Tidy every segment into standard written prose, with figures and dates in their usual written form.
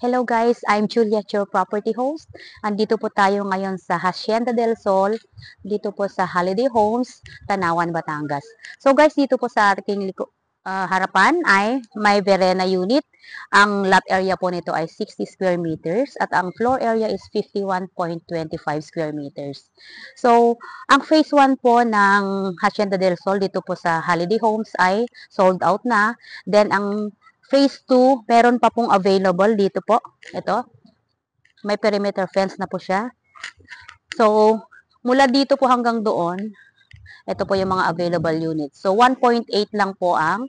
Hello guys, I'm Julia, your property host. Andito po tayo ngayon sa Hacienda del Sol, dito po sa Holiday Homes, Tanawan, Batangas. So guys, dito po sa ating harapan ay may Verena unit. Ang lot area po nito ay 60 square meters at ang floor area is 51.25 square meters. So, ang phase 1 po ng Hacienda del Sol dito po sa Holiday Homes ay sold out na. Then, ang Phase 2, meron pa pong available dito po. Ito. May perimeter fence na po siya. So, mula dito po hanggang doon, ito po yung mga available units. So, 1.8 lang po ang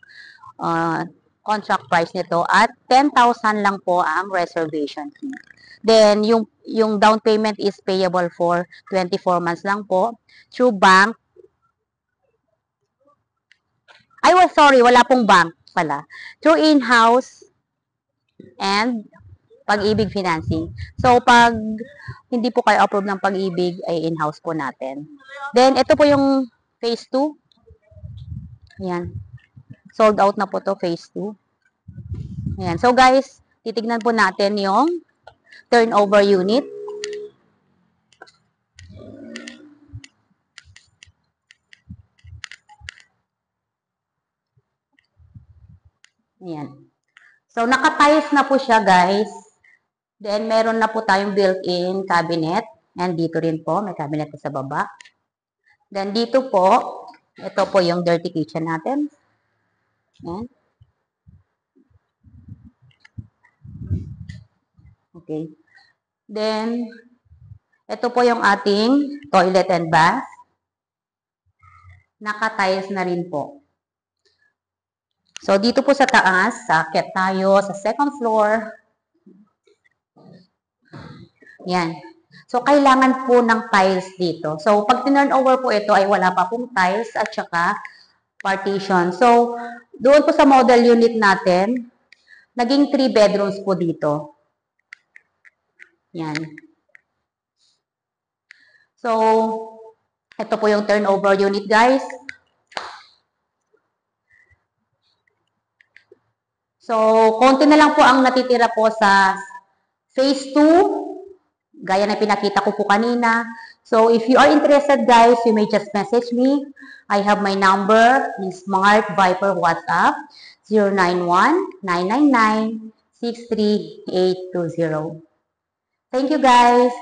contract price nito at 10,000 lang po ang reservation fee. Then, yung down payment is payable for 24 months lang po through bank. Ay, well, sorry, wala pong bank pala. Through in-house and Pag-ibig Financing. So, pag hindi po kayo approve ng Pag-ibig, ay in-house po natin. Then, ito po yung phase 2. Ayan. Sold out na po to phase 2. Ayan. So, guys, titignan po natin yung turnover unit. Ayan. So, naka-tiles na po siya, guys. Then, meron na po tayong built-in cabinet. And dito rin po, may cabinet sa baba. Then, dito po, ito po yung dirty kitchen natin. Ayan. Okay. Then, ito po yung ating toilet and bath. Naka-tiles na rin po. So, dito po sa taas, aakyat tayo sa second floor. Yan. So, kailangan po ng tiles dito. So, pag tinurn over po ito ay wala pa pong tiles at saka partition. So, doon po sa model unit natin, naging 3 bedrooms po dito. Yan. So, ito po yung turnover unit, guys. So, konti na lang po ang natitira po sa phase 2, gaya na pinakita ko po kanina. So, if you are interested, guys, you may just message me. I have my number in Smart Viper WhatsApp, 091-999-63820. Thank you, guys.